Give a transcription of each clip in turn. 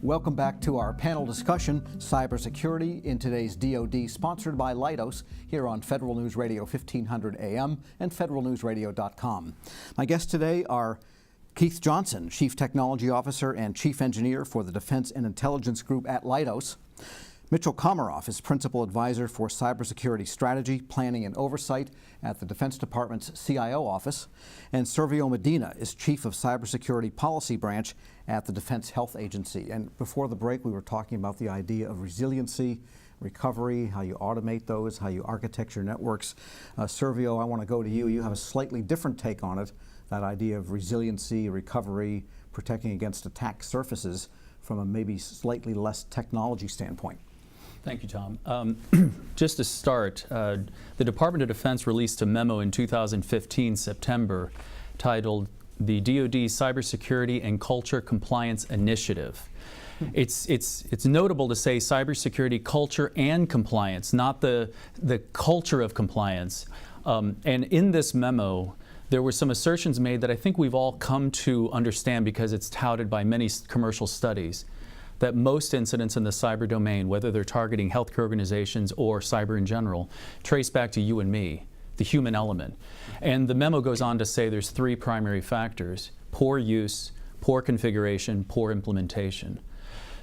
Welcome back to our panel discussion, Cybersecurity in today's DoD, sponsored by Leidos, here on Federal News Radio 1500 AM and federalnewsradio.com. My guests today are Keith Johnson, Chief Technology Officer and Chief Engineer for the Defense and Intelligence Group at Leidos. Mitchell Komaroff is Principal Advisor for Cybersecurity Strategy, Planning and Oversight at the Defense Department's CIO Office. And Servio Medina is Chief of Cybersecurity Policy Branch at the Defense Health Agency. And before the break, we were talking about the idea of resiliency, recovery, how you automate those, how you architect your networks. Servio, I want to go to you. You have a slightly different take on it, that idea of resiliency, recovery, protecting against attack surfaces from a maybe slightly less technology standpoint. Thank you, Tom. Just to start, the Department of Defense released a memo in 2015, September, titled the DoD Cybersecurity and Culture Compliance Initiative. It's notable to say cybersecurity culture and compliance, not the culture of compliance. And in this memo, there were some assertions made that I think we've all come to understand because it's touted by many commercial studies, that most incidents in the cyber domain, whether they're targeting healthcare organizations or cyber in general, trace back to you and me, the human element. And the memo goes on to say there's three primary factors: poor use, poor configuration, poor implementation.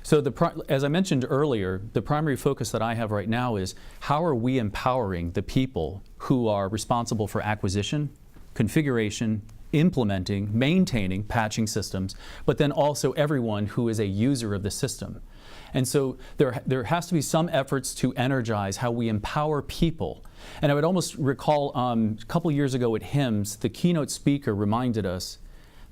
So as I mentioned earlier, the primary focus that I have right now is how are we empowering the people who are responsible for acquisition, configuration, implementing, maintaining, patching systems, but then also everyone who is a user of the system. And so there has to be some efforts to energize how we empower people. And I would almost recall a couple years ago at HIMSS, the keynote speaker reminded us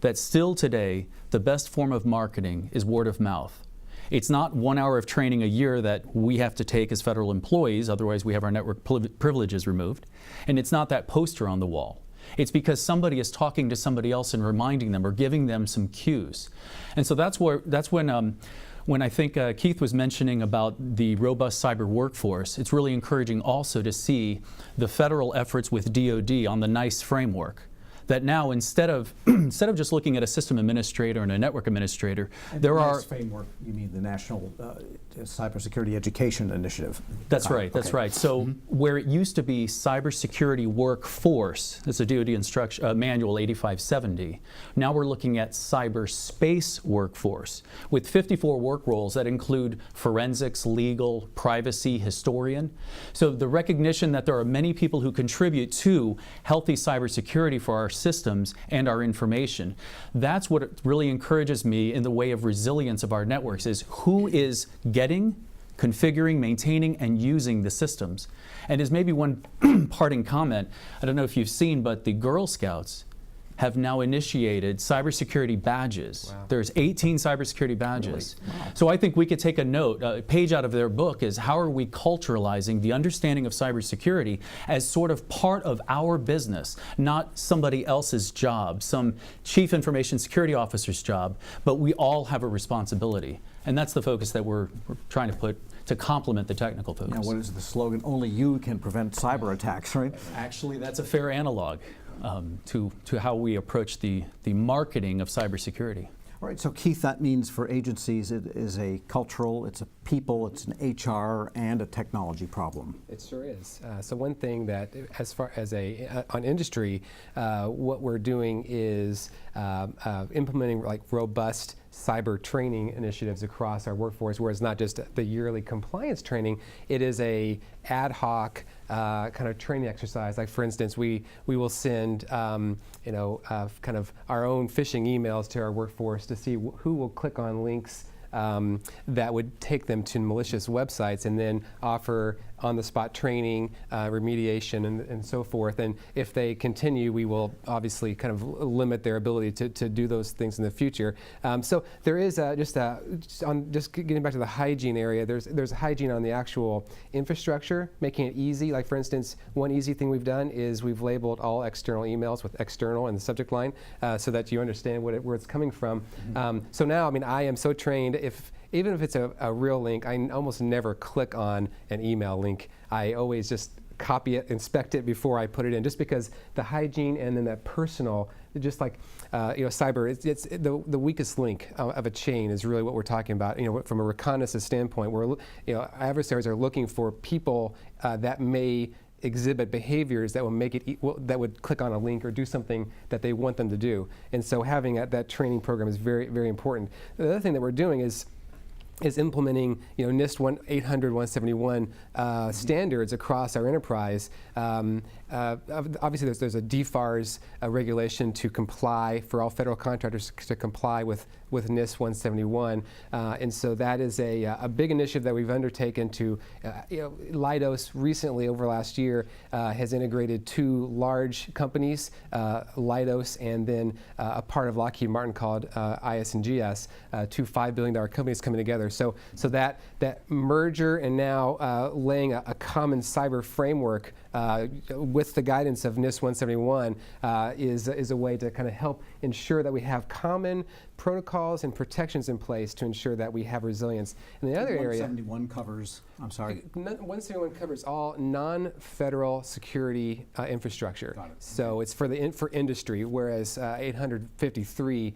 that still today, the best form of marketing is word of mouth. It's not 1 hour of training a year that we have to take as federal employees, otherwise we have our network privileges removed. And it's not that poster on the wall. It's because somebody is talking to somebody else and reminding them or giving them some cues. And so that's when I think Keith was mentioning about the robust cyber workforce, it's really encouraging also to see the federal efforts with DoD on the NICE framework. That now instead of just looking at a system administrator and a network administrator, and there the are NICE framework. You mean the National Cybersecurity Education Initiative? That's right. That's okay. right. So where it used to be cybersecurity workforce, it's a DoD instruction manual 8570. Now we're looking at cyberspace workforce with 54 work roles that include forensics, legal, privacy, historian. So the recognition that there are many people who contribute to healthy cybersecurity for our systems and our information. That's what really encourages me in the way of resilience of our networks, is who is getting, configuring, maintaining, and using the systems. And as maybe one parting comment, I don't know if you've seen, but the Girl Scouts have now initiated cybersecurity badges. Wow. There's 18 cybersecurity badges. Really? Wow. So I think we could take a page out of their book is how are we culturalizing the understanding of cybersecurity as sort of part of our business, not somebody else's job, some chief information security officer's job, but we all have a responsibility. And that's the focus that we're trying to put to complement the technical focus. Now, what is the slogan? Only you can prevent cyber attacks, right? Actually, that's a fair analog to how we approach the marketing of cybersecurity. All right, so Keith, that means for agencies it is a cultural, it's a people, it's an HR, and a technology problem. It sure is. So one thing that, as far as on industry, what we're doing is implementing like robust cyber training initiatives across our workforce, where it's not just the yearly compliance training, it is a ad hoc kind of training exercise. Like for instance, we will send kind of our own phishing emails to our workforce to see who will click on links that would take them to malicious websites, and then offer on-the-spot training, remediation, and so forth. And if they continue, we will obviously kind of limit their ability to do those things in the future. So there is just getting back to the hygiene area, there's hygiene on the actual infrastructure, making it easy. Like for instance, one easy thing we've done is we've labeled all external emails with external in the subject line, so that you understand where it's coming from. Mm-hmm. So now, I mean, I am so trained, even if it's a real link, I almost never click on an email link. I always just copy it, inspect it before I put it in, just because the hygiene and then that personal, just like cyber, it's the weakest link of a chain is really what we're talking about. From a reconnaissance standpoint, adversaries are looking for people that may exhibit behaviors that will make it that would click on a link or do something that they want them to do. And so having that training program is very, very important. The other thing that we're doing is implementing NIST 800-171 standards across our enterprise. Obviously, there's a DFARS regulation to comply for all federal contractors to comply with NIST 171, and so that is a big initiative that we've undertaken to. Leidos recently, over last year, has integrated 2 large companies, Leidos and then a part of Lockheed Martin called IS&GS, 2 $5 billion companies coming together. So that merger and now laying a common cyber framework with the guidance of NIST 171 is a way to kind of help ensure that we have common protocols and protections in place to ensure that we have resilience. And the other area, 171 covers, I'm sorry. 171 covers all non-federal security infrastructure. Got it. So it's for industry, whereas 853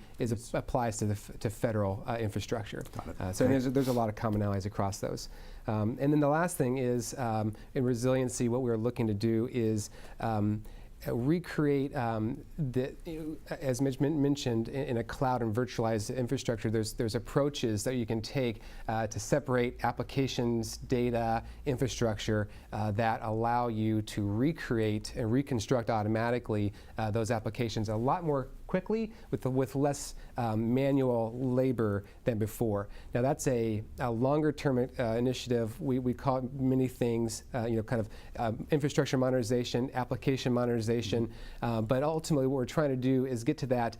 applies to federal infrastructure. Got it. So there's a lot of commonalities across those. And then the last thing is, in resiliency, what we're looking to do is recreate, as Mitch mentioned, in a cloud and virtualized infrastructure, there's approaches that you can take to separate applications, data, infrastructure that allow you to recreate and reconstruct automatically those applications a lot more quickly with less manual labor than before. Now that's a longer-term initiative. We call it many things, infrastructure modernization, application modernization, but ultimately what we're trying to do is get to that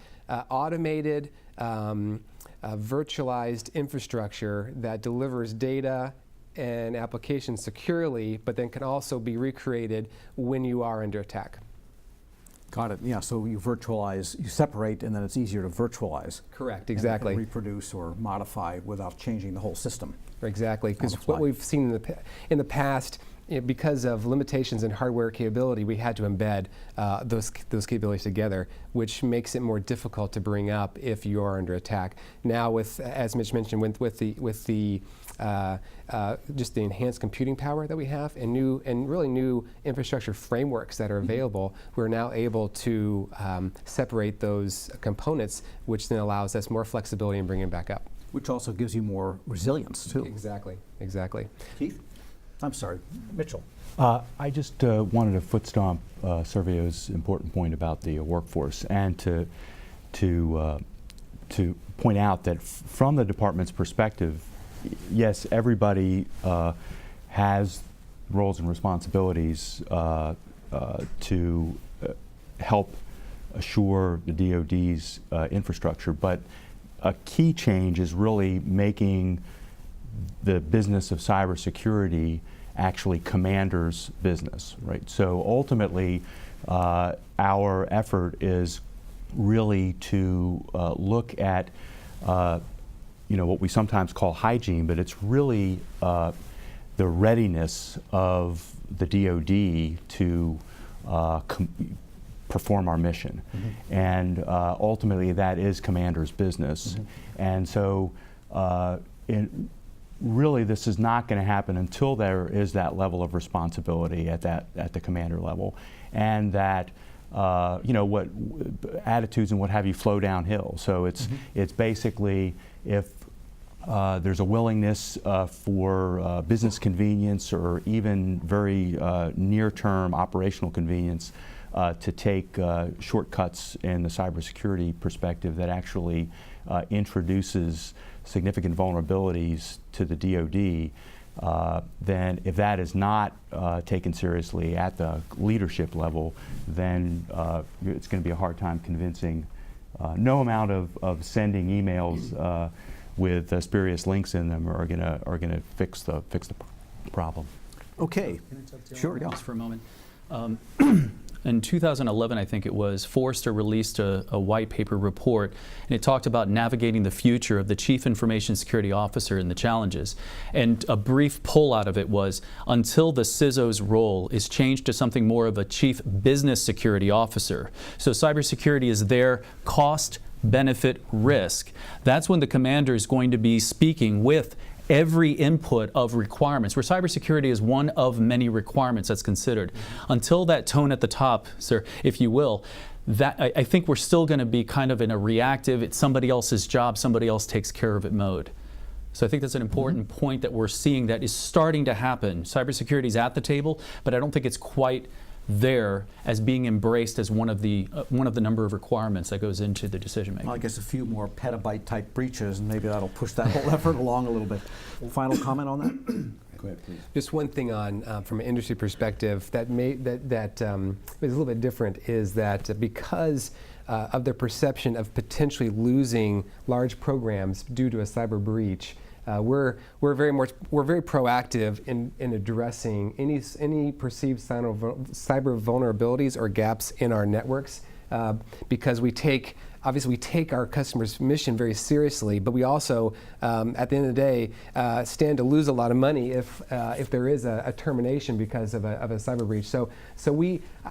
automated, virtualized infrastructure that delivers data and applications securely, but then can also be recreated when you are under attack. Got it. Yeah, so you virtualize, you separate, and then it's easier to virtualize. Correct, exactly. And reproduce or modify without changing the whole system. Exactly, because what we've seen in the past, because of limitations in hardware capability, we had to embed those capabilities together, which makes it more difficult to bring up if you are under attack. Now, as Mitch mentioned, with the just the enhanced computing power that we have and really new infrastructure frameworks that are available, we're now able to separate those components, which then allows us more flexibility in bringing them back up. Which also gives you more resilience, too. Exactly. Keith? I'm sorry, Mitchell. I just wanted to foot stomp Servio's important point about the workforce, and to point out that from the department's perspective, yes, everybody has roles and responsibilities to help assure the DoD's infrastructure, but a key change is really making the business of cybersecurity actually commander's business, right? So ultimately, our effort is really to look at what we sometimes call hygiene, but it's really the readiness of the DoD to perform our mission. Mm-hmm. And ultimately that is commander's business. Mm-hmm. And so really this is not going to happen until there is that level of responsibility at the commander level, and that what attitudes and what have you flow downhill. So it's basically if there's a willingness for business convenience or even very near-term operational convenience to take shortcuts in the cybersecurity perspective that actually introduces significant vulnerabilities to the DoD, then if that is not taken seriously at the leadership level, then it's going to be a hard time convincing. No amount of sending emails with spurious links in them are going to fix the problem. Okay. Can I talk to you Sure, on yeah. this for a moment? in 2011, I think it was, Forrester released a white paper report, and it talked about navigating the future of the Chief Information Security Officer and the challenges. And a brief pull out of it was, until the CISO's role is changed to something more of a Chief Business Security Officer. So cybersecurity is their cost, benefit, risk. That's when the commander is going to be speaking with every input of requirements, where cybersecurity is one of many requirements that's considered. Until that tone at the top, sir, if you will, that I think we're still going to be kind of in a reactive, it's somebody else's job, somebody else takes care of it mode. So I think that's an important point that we're seeing that is starting to happen. Cybersecurity is at the table, but I don't think it's quite there as being embraced as one of the number of requirements that goes into the decision making. Well, I guess a few more petabyte type breaches, and maybe that'll push that whole effort along a little bit. Final comment on that? Go ahead, please. Just one thing on from an industry perspective that is a little bit different is that because of their perception of potentially losing large programs due to a cyber breach, we're very proactive in addressing any perceived cyber vulnerabilities or gaps in our networks, because obviously we take our customers' mission very seriously, but we also, at the end of the day, stand to lose a lot of money if there is a termination because of a cyber breach. So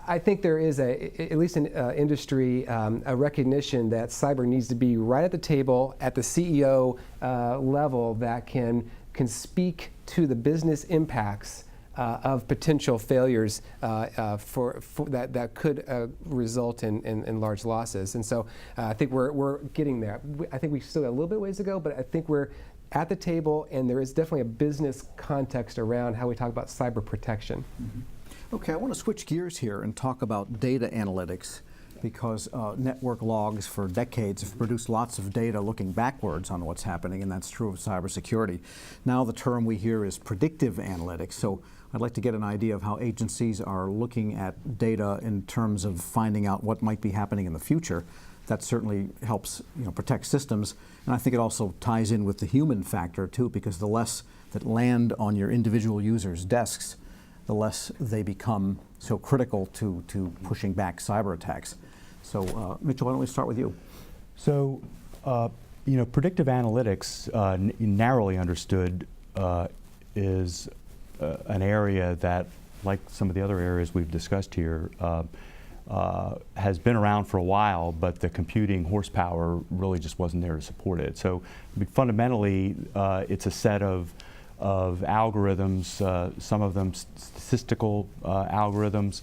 I think there is at least in industry, a recognition that cyber needs to be right at the table at the CEO level that can speak to the business impacts of potential failures that could result in large losses. And so I think we're getting there. I think we still got a little bit ways to go, but I think we're at the table, and there is definitely a business context around how we talk about cyber protection. Okay, I want to switch gears here and talk about data analytics, because network logs for decades have produced lots of data looking backwards on what's happening, and that's true of cybersecurity. Now the term we hear is predictive analytics. So I'd like to get an idea of how agencies are looking at data in terms of finding out what might be happening in the future. That certainly helps, protect systems, and I think it also ties in with the human factor too, because the less that land on your individual users' desks, the less they become so critical to pushing back cyber attacks. So Mitchell, why don't we start with you? So, predictive analytics, narrowly understood, is an area that, like some of the other areas we've discussed here, has been around for a while, but the computing horsepower really just wasn't there to support it. So fundamentally, it's a set of algorithms, some of them statistical algorithms,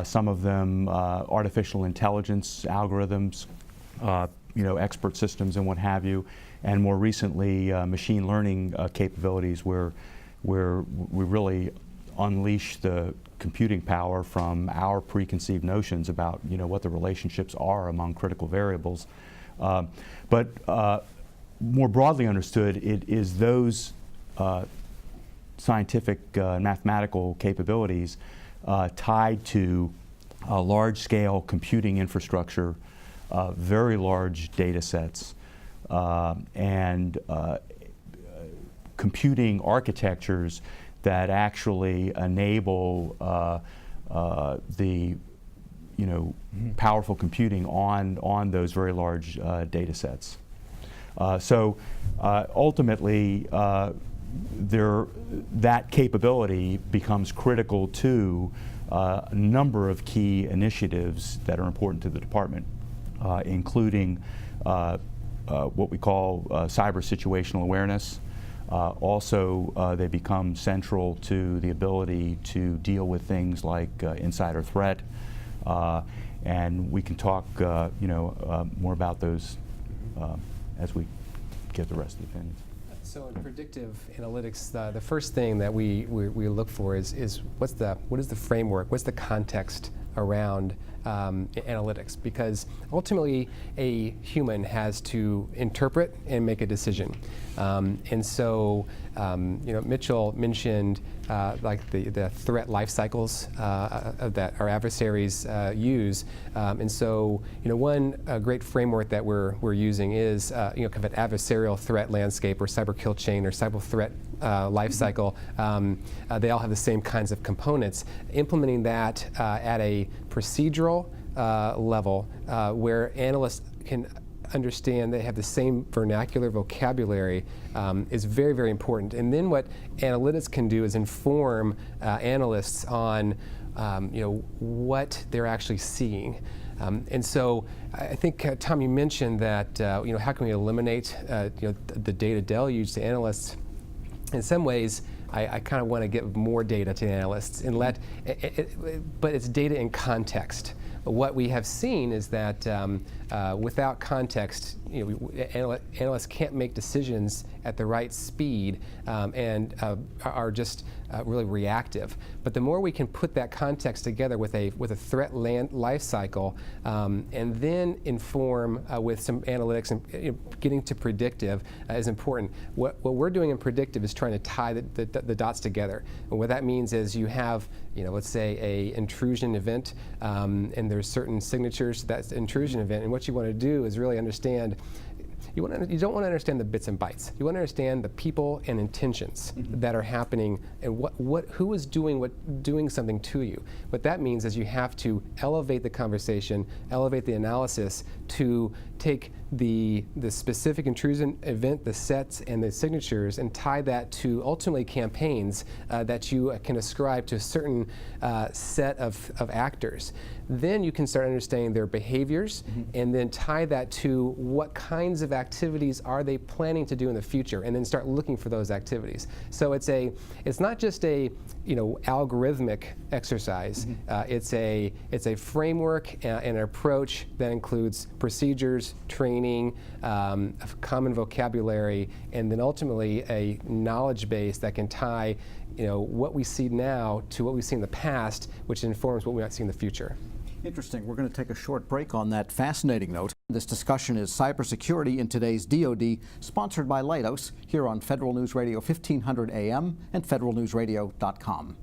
some of them artificial intelligence algorithms, expert systems and what have you, and more recently machine learning capabilities where we really unleash the computing power from our preconceived notions about what the relationships are among critical variables. But more broadly understood, it is those scientific mathematical capabilities tied to large-scale computing infrastructure, very large data sets, and computing architectures that actually enable the powerful computing on those very large data sets. So ultimately, that capability becomes critical to a number of key initiatives that are important to the department, including what we call cyber situational awareness. Also, they become central to the ability to deal with things like insider threat, and we can talk, more about those as we get the rest of the opinions. So in predictive analytics, the first thing that we look for is what is the framework, what's the context around analytics, because ultimately a human has to interpret and make a decision. And so, Mitchell mentioned like the threat life cycles that our adversaries use. And so, one great framework that we're using is, kind of an adversarial threat landscape or cyber kill chain or cyber threat life cycle. They all have the same kinds of components. Implementing that at a procedural level where analysts can understand they have the same vernacular vocabulary is very, very important. And then what analytics can do is inform analysts on what they're actually seeing. And so I think, Tom, you mentioned that how can we eliminate the data deluge to analysts? In some ways, I kind of want to give more data to analysts and but it's data in context. What we have seen is that without context, analysts can't make decisions at the right speed and are just really reactive. But the more we can put that context together with a threat life cycle and then inform with some analytics and getting to predictive is important. What we're doing in predictive is trying to tie the dots together. And what that means is you have, let's say, a intrusion event, and there's certain signatures to that intrusion event. And what you want to do is really understand. You don't want to understand the bits and bytes. You want to understand the people and intentions that are happening and who is doing something to you. What that means is you have to elevate the conversation, elevate the analysis to take the specific intrusion event, the sets and the signatures, and tie that to ultimately campaigns that you can ascribe to a certain set of actors. Then you can start understanding their behaviors and then tie that to what kinds of activities are they planning to do in the future, and then start looking for those activities. So it's not just a algorithmic exercise. It's a framework and an approach that includes procedures, training, a common vocabulary, and then ultimately a knowledge base that can tie what we see now to what we see in the past, which informs what we might see in the future. Interesting. We're going to take a short break on that fascinating note. This discussion is Cybersecurity in today's DoD, sponsored by Lighthouse, here on Federal News Radio 1500 AM and federalnewsradio.com.